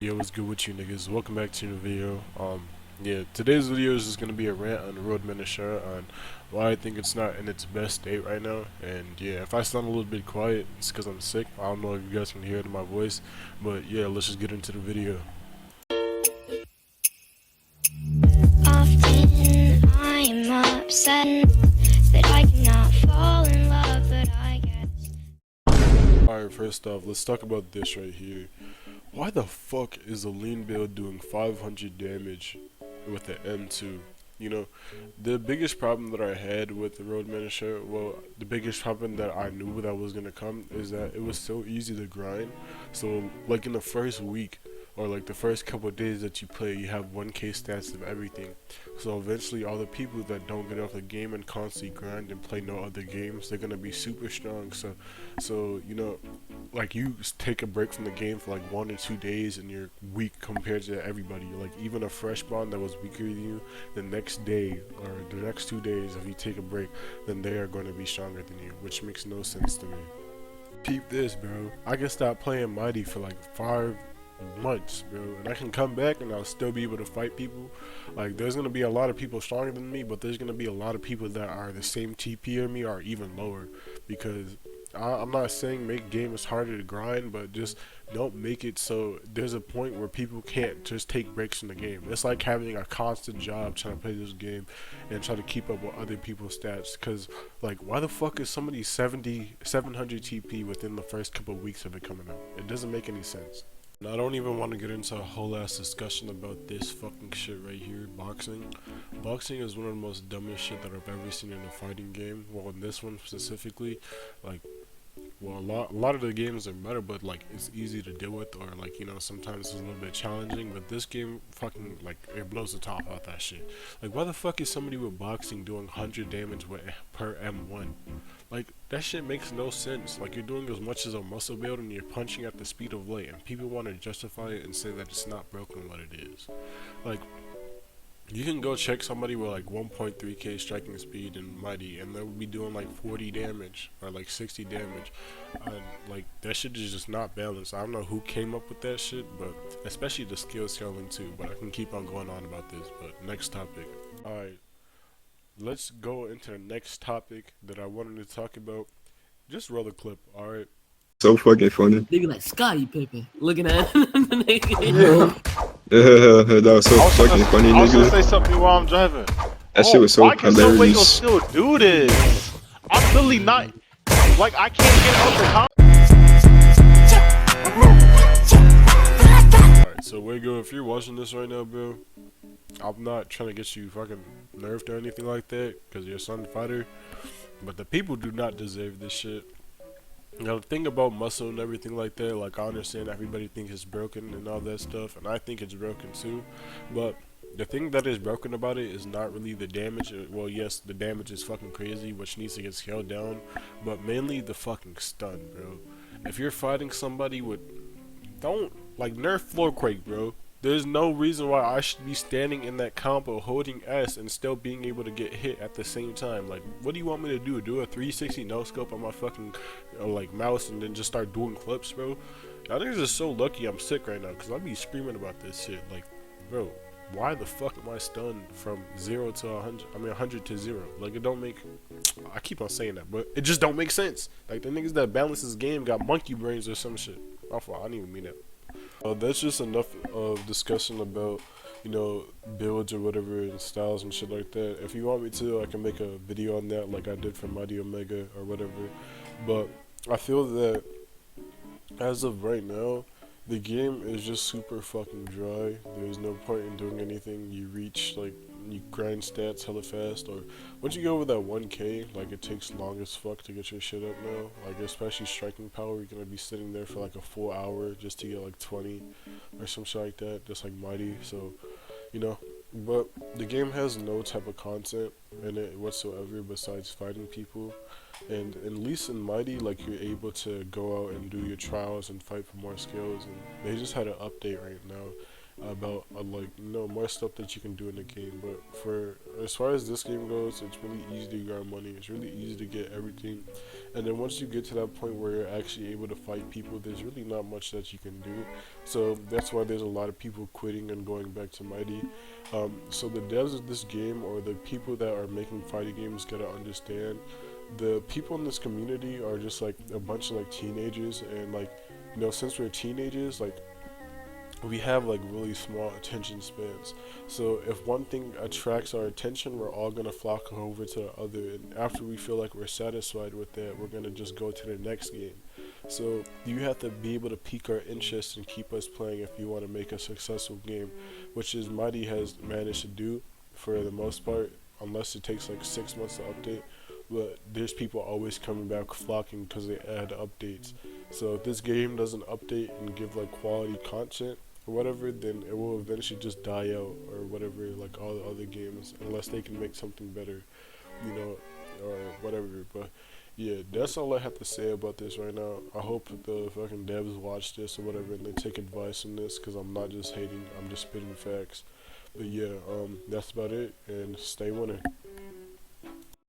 Yo, what's good with you niggas? Welcome back to the video. Yeah, today's video is just gonna be a rant on the Roadman Ashura on why I think it's not in its best state right now. And yeah, if I sound a little bit quiet, it's because I'm sick. I don't know if you guys can hear it in my voice, but yeah, let's just get into the video. Often I'm upset that I cannot fall in love, but I guess. Alright, first off, let's talk about this right here. Why the fuck is a lean build doing 500 damage with the M2? You know, the biggest problem that I had with the Roadman Ashura, well, the biggest problem that I knew that was gonna come is that it was so easy to grind. So, like in the first week, or like the first couple of days that you play, you have 1k stats of everything. So eventually all the people that don't get off the game and constantly grind and play no other games, they're gonna be super strong. So you know, like you take a break from the game for like 1 or 2 days and you're weak compared to everybody. Like even a fresh bond that was weaker than you, the next day or the next 2 days, if you take a break, then they are going to be stronger than you, which makes no sense to me. Peep this, bro. I can stop playing Mighty for like 5 months, bro, and I can come back and I'll still be able to fight people. Like there's gonna be a lot of people stronger than me, but there's gonna be a lot of people that are the same TP as me or even lower, because I'm not saying make games harder to grind, but just don't make it so there's a point where people can't just take breaks in the game. It's like having a constant job trying to play this game and try to keep up with other people's stats. Cause like, why the fuck is somebody 700 TP within the first couple of weeks of it coming out? It doesn't make any sense. And I don't even want to get into a whole ass discussion about this fucking shit right here, boxing. Boxing is one of the most dumbest shit that I've ever seen in a fighting game. Well, in this one specifically, like, well, a lot of the games are better, but like it's easy to deal with, or like, you know, sometimes it's a little bit challenging. But this game, fucking, like, it blows the top out that shit. Like, why the fuck is somebody with boxing doing 100 damage with per M1? Like, that shit makes no sense. Like, you're doing as much as a muscle build and you're punching at the speed of light, and people want to justify it and say that it's not broken what it is. Like, you can go check somebody with like 1.3k striking speed and Mighty, and they'll be doing like 40 damage or like 60 damage. And like, that shit is just not balanced. I don't know who came up with that shit, but especially the skill scaling too. But I can keep on going on about this. But next topic. Alright, let's go into the next topic that I wanted to talk about. Just roll the clip, alright? So fucking funny. They be like Scotty Pippen looking at Yeah. That was so fucking funny, I was gonna nigga. say something while I'm driving. That shit was so why can some Waco hilarious. still do this? I'm literally not, like, I can't get out the Alright, so Wago, if you're watching this right now, bro, I'm not trying to get you fucking nerfed or anything like that, because you're a Sun fighter, but the people do not deserve this shit. Now, the thing about muscle and everything like that, like, I understand everybody thinks it's broken and all that stuff, and I think it's broken too, but the thing that is broken about it is not really the damage. Well, yes, the damage is fucking crazy, which needs to get scaled down, but mainly the fucking stun, bro. If you're fighting somebody with, don't, like, nerf floor quake, bro. There's no reason why I should be standing in that combo holding S and still being able to get hit at the same time. Like, what do you want me to do? Do a 360 no scope on my fucking like mouse and then just start doing flips, bro? Y'all niggas are so lucky I'm sick right now, because I'll be screaming about this shit. Like, bro, why the fuck am I stunned from 0 to 100? I mean 100 to 0. Like, it don't make, I keep on saying that, but it just don't make sense. Like, the niggas that balance this game got monkey brains or some shit. My fault, I didn't even mean that. That's just enough of discussion about, you know, builds or whatever and styles and shit like that. If you want me to, I can make a video on that like I did for Mighty Omega or whatever. But I feel that as of right now, the game is just super fucking dry. There's no point in doing anything. You reach, like, you grind stats hella fast, or once you go over that 1k, like, it takes long as fuck to get your shit up now. Like, especially striking power, you're gonna be sitting there for like a full hour just to get like 20 or some shit like that, just like Mighty. So, you know, but the game has no type of content in it whatsoever besides fighting people. And at least in Mighty, like, you're able to go out and do your trials and fight for more skills, and they just had an update right now, about like more stuff that you can do in the game. But for as far as this game goes, it's really easy to grind money. It's really easy to get everything, and then once you get to that point where you're actually able to fight people, there's really not much that you can do. So that's why there's a lot of people quitting and going back to Mighty. So the devs of this game, or the people that are making fighting games, gotta understand the people in this community are just like a bunch of like teenagers, and like since we're teenagers, like we have like really small attention spans. So if one thing attracts our attention, we're all gonna flock over to the other, and after we feel like we're satisfied with that, we're gonna just go to the next game. So you have to be able to pique our interest and keep us playing if you want to make a successful game, which is Mighty has managed to do for the most part, unless it takes like 6 months to update. But there's people always coming back flocking because they add updates. So if this game doesn't update and give like quality content or whatever, then it will eventually just die out, or whatever, like all the other games, unless they can make something better, or whatever. But yeah, that's all I have to say about this right now. I hope the fucking devs watch this or whatever and they take advice on this, because I'm not just hating, I'm just spitting facts. But yeah, that's about it, and stay winning.